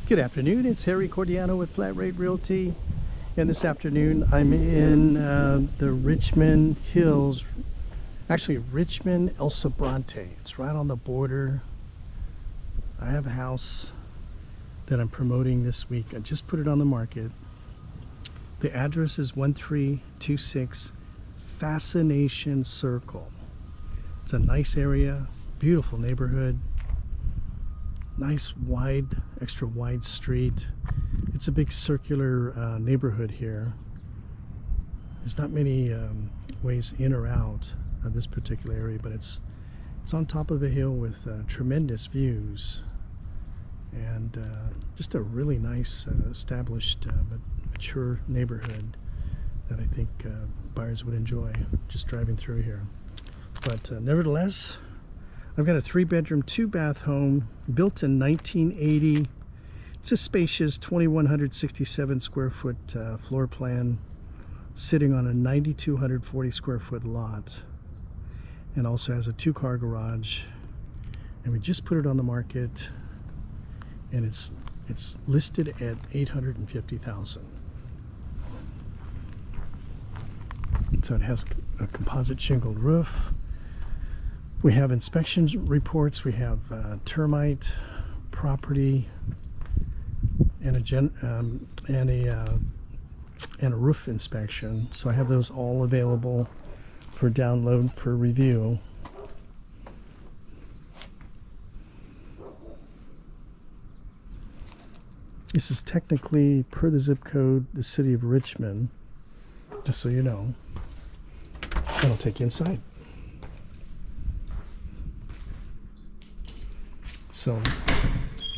Good afternoon, it's Harry Cordiano with Flat Rate Realty, and this afternoon I'm in the Richmond Hills, actually Richmond El Sobrante. It's right on the border. I have a house that I'm promoting this week. I just put it on the market. The address is 1326 Fascination Circle. It's a nice area, beautiful neighborhood. Nice wide, extra wide street. It's a big circular neighborhood here. There's not many ways in or out of this particular area, but it's on top of a hill with tremendous views, and just a really nice established mature neighborhood that I think buyers would enjoy just driving through here. But nevertheless, I've got a 3-bedroom, 2-bath home built in 1980. It's a spacious 2,167 square foot floor plan sitting on a 9,240 square foot lot, and also has a 2-car garage. And we just put it on the market, and it's listed at $850,000. So it has a composite shingled roof. We have inspection reports, we have termite, property, and a roof inspection. So I have those all available for download for review. This is technically, per the zip code, the city of Richmond, just so you know. And I'll take you inside. So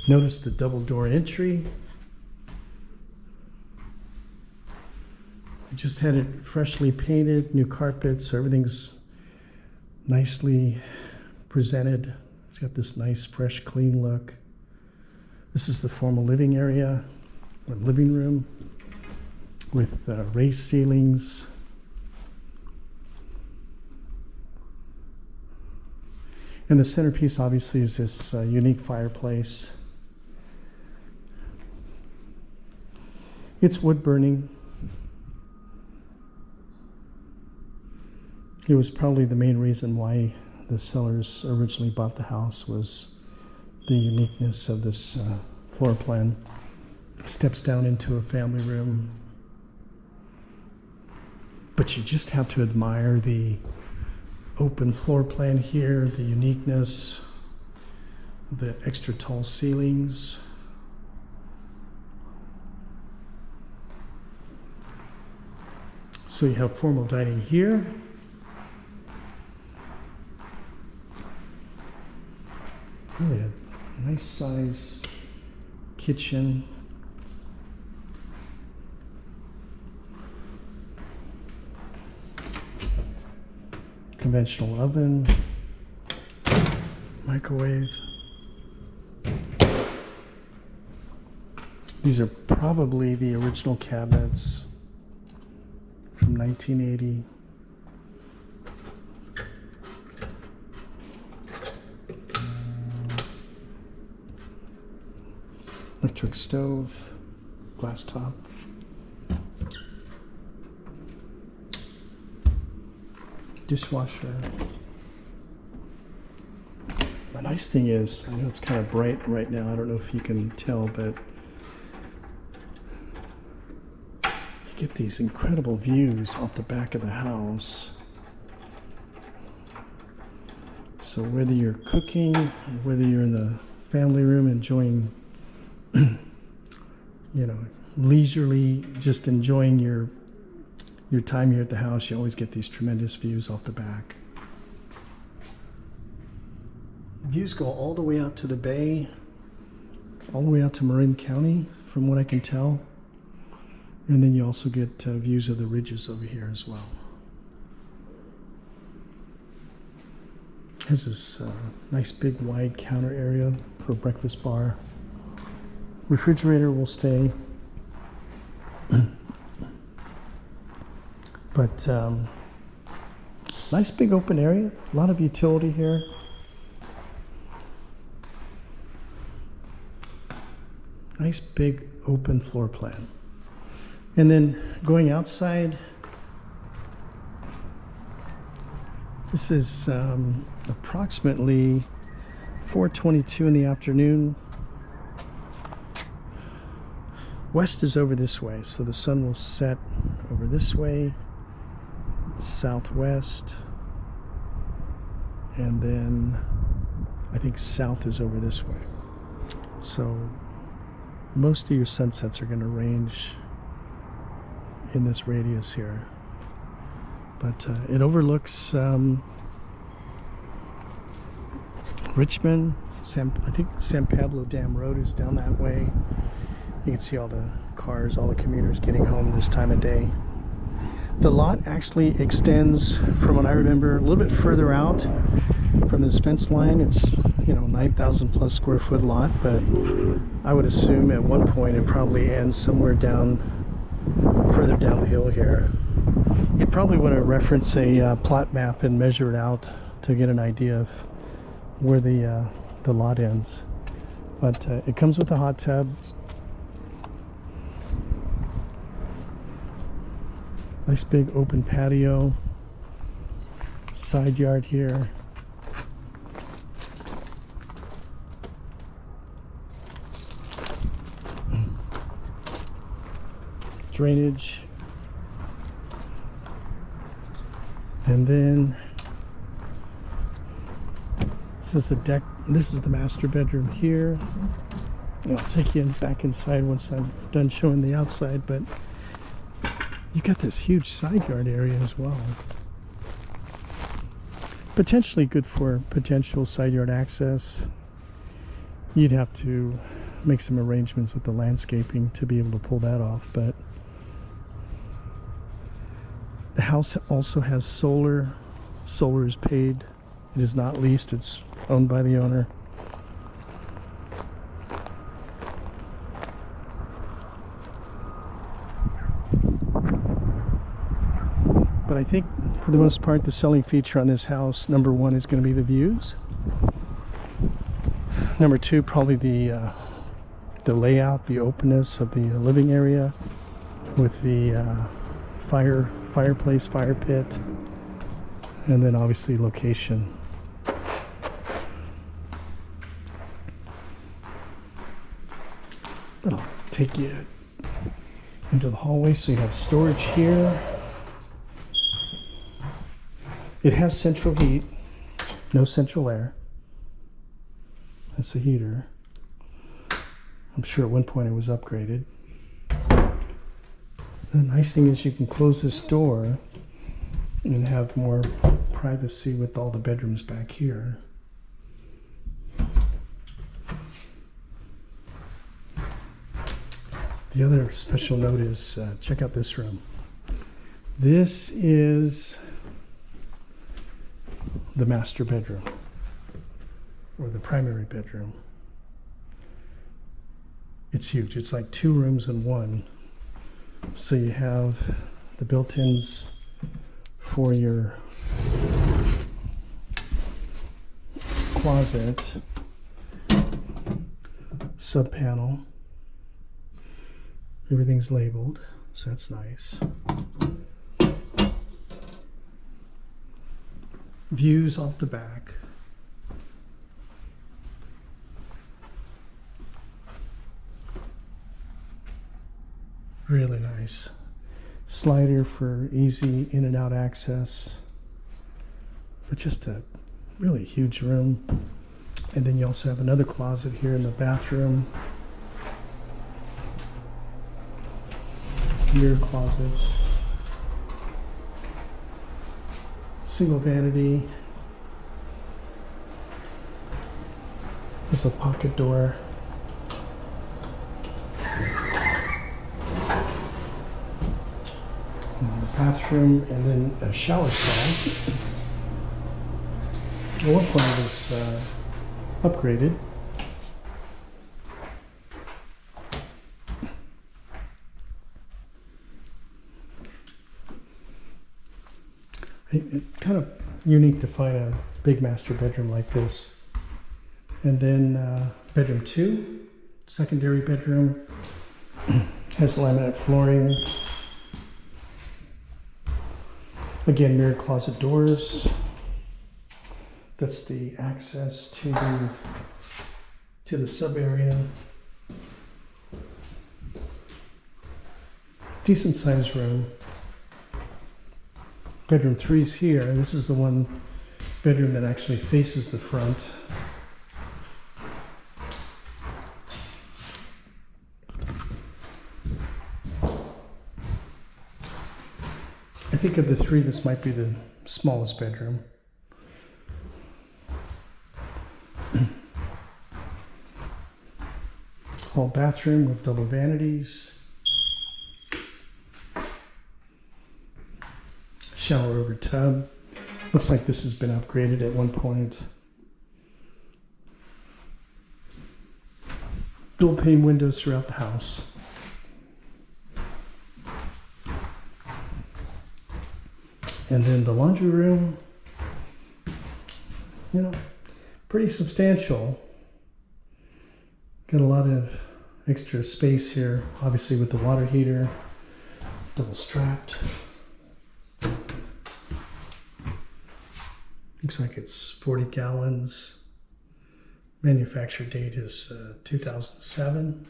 notice the double door entry. I just had it freshly painted, new carpets, so everything's nicely presented. It's got this nice, fresh, clean look. This is the formal living area, or living room, with raised ceilings. And the centerpiece obviously is this unique fireplace. It's wood burning. It was probably the main reason why the sellers originally bought the house, was the uniqueness of this floor plan. It steps down into a family room. But you just have to admire the open floor plan here, the uniqueness, the extra tall ceilings. So you have formal dining here. Really a nice size kitchen. Conventional oven, microwave. These are probably the original cabinets from 1980. Electric stove, glass top. Dishwasher. The nice thing is, I know it's kind of bright right now, I don't know if you can tell, but you get these incredible views off the back of the house. So whether you're cooking, or whether you're in the family room enjoying, leisurely, just enjoying your time here at the house, you always get these tremendous views off the back. Views go all the way out to the bay, all the way out to Marin County, from what I can tell. And then you also get views of the ridges over here as well. Has this nice big wide counter area for a breakfast bar. Refrigerator will stay. But nice big open area, a lot of utility here. Nice big open floor plan. And then going outside, this is approximately 4:22 in the afternoon. West is over this way, so the sun will set over this way, southwest, and then I think south is over this way. So most of your sunsets are going to range in this radius here. But it overlooks Richmond. I think San Pablo Dam Road is down that way. You can see all the cars, all the commuters getting home this time of day. The lot actually extends, from what I remember, a little bit further out from this fence line. It's, 9,000 plus square foot lot, but I would assume at one point it probably ends somewhere further down the hill here. You'd probably want to reference a plot map and measure it out to get an idea of where the lot ends. But it comes with a hot tub. Nice big open patio, side yard here. Drainage. And then this is the deck. This is the master bedroom here. I'll take you back inside once I'm done showing the outside, but you got this huge side yard area as well. Potentially good for potential side yard access. You'd have to make some arrangements with the landscaping to be able to pull that off, but the house also has solar. Solar is paid. It is not leased. It's owned by the owner. But I think for the most part, the selling feature on this house, number one, is going to be the views. Number two, probably the layout, the openness of the living area with the fireplace, fire pit, and then obviously location. But I'll take you into the hallway. So you have storage here. It has central heat, no central air. That's the heater. I'm sure at one point it was upgraded. The nice thing is you can close this door and have more privacy with all the bedrooms back here. The other special note is, check out this room. This is the master bedroom, or the primary bedroom. It's huge. It's like 2 rooms in one. So you have the built-ins for your closet, sub panel. Everything's labeled, so that's nice. Views off the back. Really nice. Slider for easy in and out access. But just a really huge room. And then you also have another closet here in the bathroom. Mirror closets. Single vanity. There's a pocket door. And the bathroom, and then a shower stall. At one point it was upgraded. It's kind of unique to find a big master bedroom like this. And then bedroom 2, secondary bedroom. Has laminate flooring. Again, mirrored closet doors. That's the access to the sub area. Decent sized room. Bedroom 3's here. This is the one bedroom that actually faces the front. I think of the three, this might be the smallest bedroom. Hall bathroom with double vanities. Shower over tub. Looks like this has been upgraded at one point. Dual pane windows throughout the house. And then the laundry room, you know, pretty substantial. Got a lot of extra space here, obviously with the water heater, double strapped. Looks like it's 40 gallons. Manufacture date is 2007.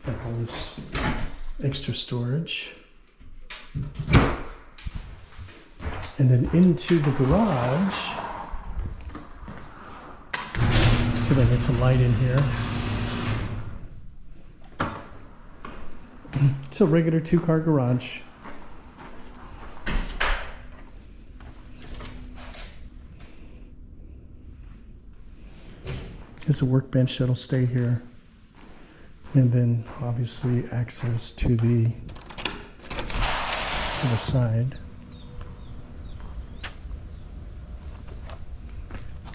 Got all this extra storage. And then into the garage. See if I can get some light in here. It's a regular 2-car garage. There's a workbench that'll stay here. And then obviously access to the side.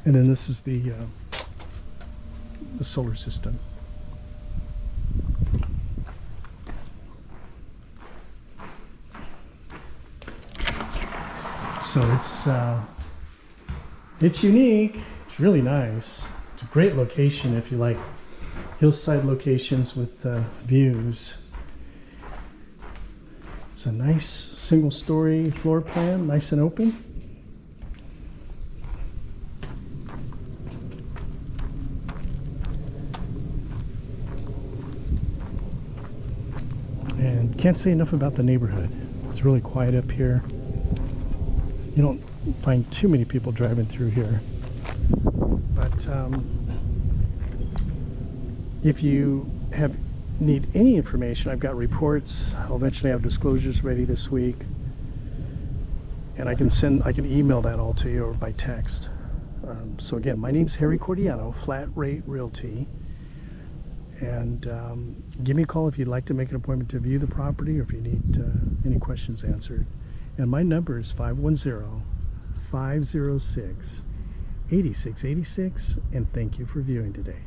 And then this is the solar system. So it's unique. It's really nice. It's a great location if you like hillside locations with views. It's a nice single-story floor plan, nice and open. And can't say enough about the neighborhood. It's really quiet up here. You don't find too many people driving through here. But if you need any information, I've got reports. I'll eventually have disclosures ready this week. And I can email that all to you or by text. So again, my name's Harry Cordiano, Flat Rate Realty. And give me a call if you'd like to make an appointment to view the property or if you need any questions answered. And my number is 510-506-8686. And thank you for viewing today.